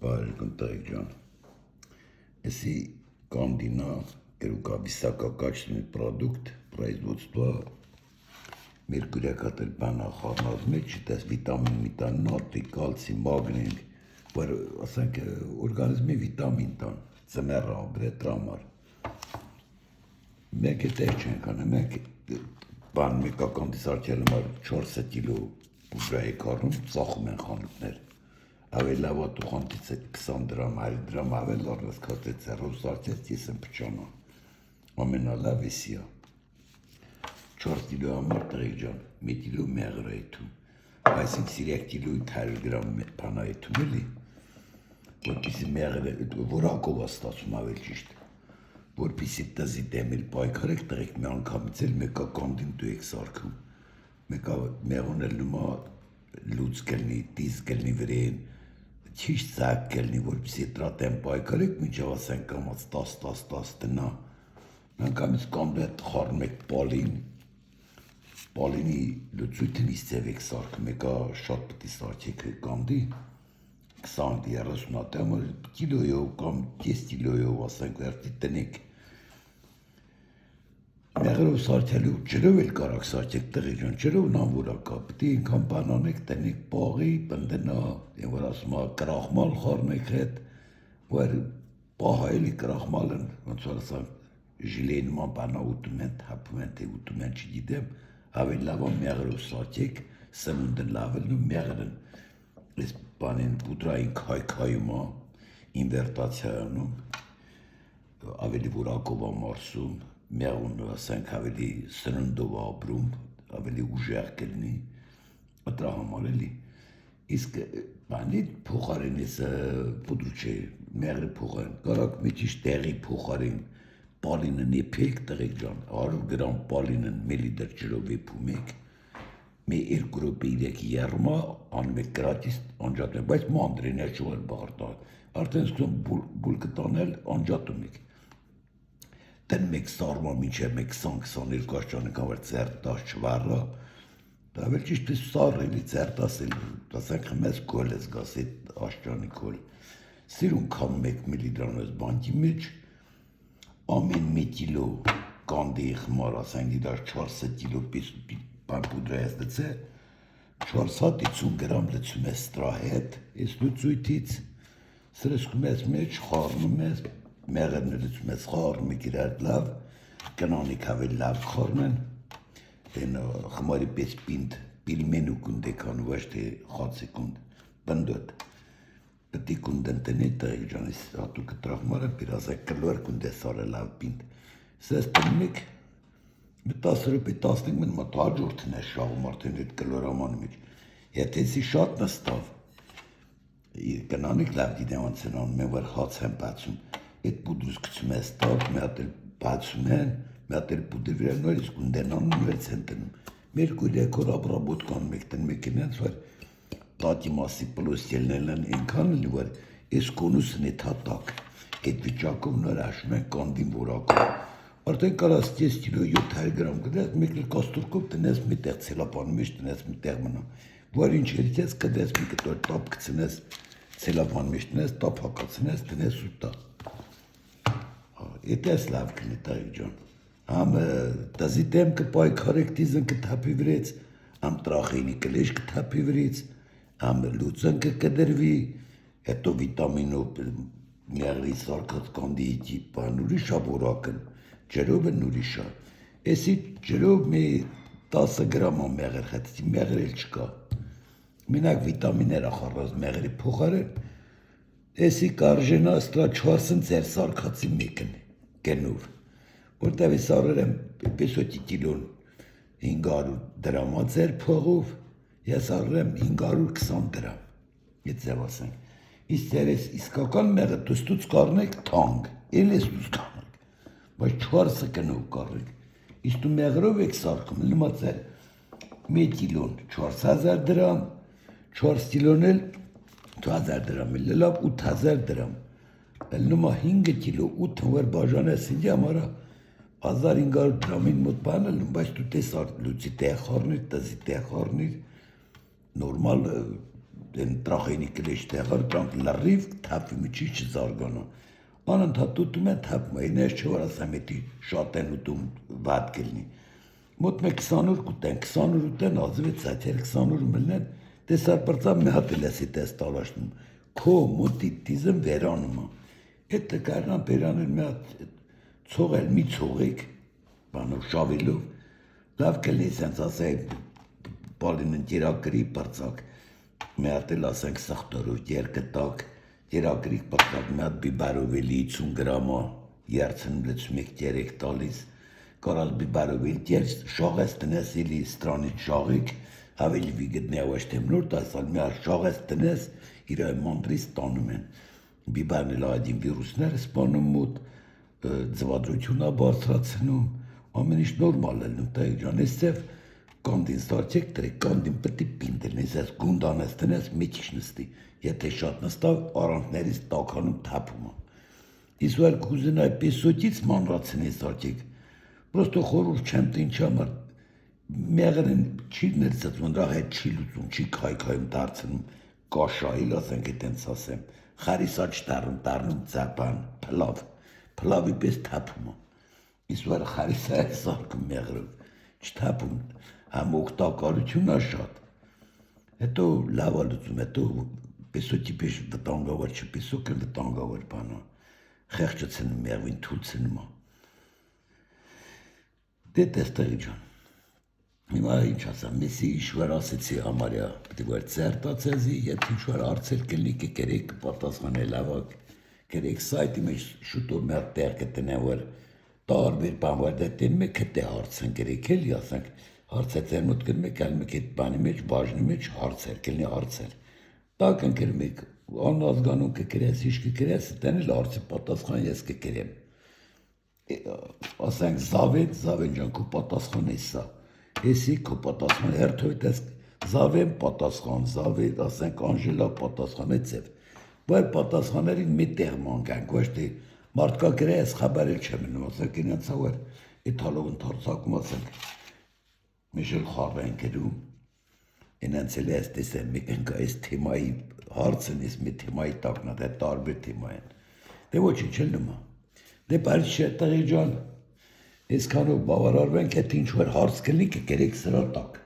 Баркунтай Джон. Если комбина рукависококачественный продукт производства меркурия-каталь բանախառնած մեջ, դες վիտամին, նոտրի, կալցի, մագնին, որ ասենք օրգանիզմի վիտամին տան, ծմեռա, բրետրամար։ Մեկ է տեղ չենք անը, մեկ բան մեկական դիսարդյալը մար 4 կիլո բուժրայի կարնում, ծախում են խանութներ։ Ավել լավատու խանտից է 20 դրամ, 100 դրամ, ավել լարնս կատեց է, ռուսարդյաց ես եմ պճանա։ Ամենալավ էսիա։ 4 կիլո համար տղեկ ջան, 1 կիլո մեղր է եթում, այսինք 3 կիլո 800 գրամ բան է եթում էլի, որպիսի մեղր է, որակով է ստացում ավել ճիշտ, որպիսի տզի դեմել պայքարեք տղեկ մի անգամից էլ մեկա կանդին դու եք սարքում, մեկա մեղուն էլ նումա լուծ կլնի, տիզ կլնի վրեն, ճիշտ ծակ կլնի, որպիսի տրատեմ պայքարեք, մինչև ասենք կամաց 10 տնա, անգամից կամբետ խարնում եք Պալինի լուծույթն իս ձև եք սարքում, եկա շատ պտի սարքեք կամդի, 20-30 ատյամը կիլոյով կամ 10 կիլոյով ասենք վերդի տնեք, մեղրով սարքելու ջրով էլ կարակ սարքեք տղի ջան, ջրով նան որակա, պտի ինքան բանանեք տնեք պաղի, պնդնա, են որ ասում կրախմալ խարնեք հետ, որ պահա էլի կրախմալն, ոնց որ ասանք, ժիլեի նման բանա ուտում են, թապում են, թե ուտում են չգիտեմ, ավելի լավա մեղրով սարքեք, սնունդը լավելն ու մեղրն, այս բանին պուտրային քայքայում է, ինվերտացիայանում, ավելի որակով ամարսում, մեղուն ասենք ավելի սննդով ապրում, ավելի ուժեղ կլնի, ատրա համար էլի, իսկ բանի փոխարեն ես պուդր չէ, մեղրի փոխարեն, կարակ մի ճիշտ տեղի փոխարեն, պալինը նեփեք տղեկ ջան, 100 գրամ պալինն միլիտր ջրով եփում եք, մի 2 րոպե 3 երմա, անում եք գրատիս անջատում, բայց մանդրին է չուղել բաղրտալ, արդեն սկսում բուլկը տանել, անջատում եք, տնմ եք սարմա մինչև 20-22 աշճանական վար ծերտաս չվարը, դա վել ճիշտ է սար էլի ծերտաս էլ, ասենք մեզ կոլ ես գաս էտ աշճանի կոլ, սիրուն կանում եք միլիդրան ես բանքի մեջ, ամեն մի կիլո կանդի խմար, ասենք դար 4 կիլո բան պուդրա ես դծե, 4 հատ 50 գրամ լծում ես սրա հետ, ես լուծույթից, սրսկում ես մեջ, խարնում ես, մեղրն լծում ես, խարնում եք իրար լավ, կնանիք ավել լավ խարնեն, են խմարի պես պինդ, պիլմենու կունդ եք անում, ոչ թե խացի կունդ, պնդոտ, պտի կունդ ընտնի տղեկ ջանիս, հատուկը տրախմարը պիրազայ կլոր կունդ է սարը լավ պինդ, սես տնում եք, մի 10 րոպե 15 մին մատ հաջորդն է շաղում արդեն այդ կլորամանը մեջ, եթե սի շատ նստավ, կնանիք լավ գիտեմ անց են անում, մեն վար խաց են բացում, այդ պուդրուս կծում է ստավ, մի հատ էլ բացում են, մի հատ էլ պուդր վրա նոր իսկ կունդ են անում, նորից են տնում, մերկուրիա կոր ապրաբոտ կանում եք տնում եք ինենց, որ տատի մասի պլոսյելներն են ինքան էլի, որ ես կոնուսն է թատակ, այդ վիճակով նոր աշում են կանդին որակով, արդեն կարաս 10 կիլո 700 գրամ կդես, մեկ էլ կաստուրկով տնես մի տեղ ցելապանի մեջ տնես մի տեղ մնա, որ ինչ երիքես կդես մի կտոր տապ կցնես, ցելապանի մեջ տնես, տապ հակացնես, տնես ու տա, էտես լավ կնի տաղիկ ջան, համ տզի տեմ կպայքարեք տիզն կթապի վրեց, համ տրախեինի կլեշ կթապի վրեց, համ լուծն կկդրվի, հետո վիտամինով մեղրի սարկած կանդի իջի բան ուրիշա որակն, ջրով են ուրիշա, էսի ջրով մի 10 գրամա մեղր խետի, մեղր էլ չկա, մինակ վիտամիներ ախարած մեղրի փոխարեն, էսի կարժենա ստրա 4-ն ձեր սարկացի մեկն գնուր, որտև ես արել եմ 500 կիլոն 500 դրամա ձեր փողով, ես արել եմ 520 դրամ, ետ ձև ասենք, իս ձեր ես իսկական մեղը տուստուց կարնեք թանք, էլ ես տուս կանեք, բայց 4-ը կնով կարեք, իս դու մեղրով եք սարքում, լմա ձեր 1 կիլոն 4000 դրամ, 4 կիլոն էլ 2000 դրամ, լավ 8000 դրամ, լմա 5 կիլո 8 վար բաժան ես ինձի ամարա 1500 դրամին մոտ բան էլ, բայց դու տես լուծի տեղ խարնիր, տզի տեղ խարնիր, նորմալ den Tracheni gelegt, der war dann lariv, tap wie mit Chichi zargano. Anand tutum et tap meine chora sameti shaten utum vatkelni. Mot me 20 կուտեն, 20 ուտեն ազվեց այդ 20 մլնեն, տեսար պրծավ մի հատ լեսի տես տալաշնում, քո մոտի տիզմ վերանում է, այդ տկարնան բերանել մի հատ ծողել մի ծողիկ, բանով շավիլով, լավ կլի սենց ասեի բալինն տիրակրի պրծակ, մի հատ էլ ասենք սախտորով երկտակ, տիրակրի պրծակ, մի հատ բիբարով էլի 50 գրամա, երցն լեցում եք տերեք տալիս, Կարալ բիբարովիլ տեր շողես տնես իլի ստրանից շաղիկ, հավելի վիգդնի ավաշտեմ նոր տասալ մի շողես տնես իրայ մանդրիս տանում են, բիբարն էլ այդին վիրուսներ սպանում մոտ, ձվադրությունա բարձրացնում, ամեն ինչ նորմալ էլ նմտայք ջան, ես ծև կանդին ստարցեք տրեք, կանդին պտի պինդել, ես ես գունդանես տնես միչիշ նստի, եթե շատ նստավ արանքներից տականում թապում է, իսկ վար կուզեն այ պեսոտից մանրացնի ստարցեք, Просто խորուր չեմ թե ինչ համար մեղրեն չի ներծծվում, դրա հետ չի լուծում, չի քայքայում դարձնում կաշայիլ, ասենք այտենց ասեմ, խարիսա չտարնում ծապան, փլավի պես թափում է, իսկ վար խարիսա է սարկում մեղրով, չթափում, համ օգտակարությունն է շատ, հետո լավ է լուծում, հետո պեսոքի պես վտանգավոր չէ, պեսոքը վտանգավոր բան է, խեղճը ցնում մեղվին թույլ ցնում է Դե տեստերի ջան, հիմա ինչ ասամ, մեսի ինչ-որ ասեցի համարյա, պտի որ ծերտացեզի, ետ ինչ-որ արցել կլնի կերեք պատասխանել ավակ, կերեք սայտի մեջ շուտով մեր տեղ կտնեն, որ տարբեր բանվար դետեն մեկ հետե հարցեն կերեք էլի, ասենք, հարցեցեր մոտ կրմ եք, այլ մեկ էտ բանի մեջ, բաժնի մեջ հարցեր, կլնի հարցեր, տակ ընկրմ եք, անազգանուն կկրես, ինչ կկրես, տեն էլ հարցի պատասխան ես կկրեմ ասենք զավեն ջան քո պատասխան է սա էսի քո պատասխան հերթով ես զավեն պատասխան զավեն ասենք անժելա պատասխան է ծև բայց պատասխաններին մի տեղ մանգանք ոչ թե մարդկա գրես խաբարել չեմ մնում ասենք ինձ համար այդ հալով ընթարցակում ասենք մեջել խառեն գերում ինձ էլ էս տեսեմ մեկն այս թեմայի հարցն էս մի թեմայի տակնա դա տարբեր թեմա են դե ոչինչ էլ նմա Դե բարի չէ տղի ջան, այսքանով բավարարվենք, եթե ինչ-որ հարց կլինի կկերեք սրա տակ։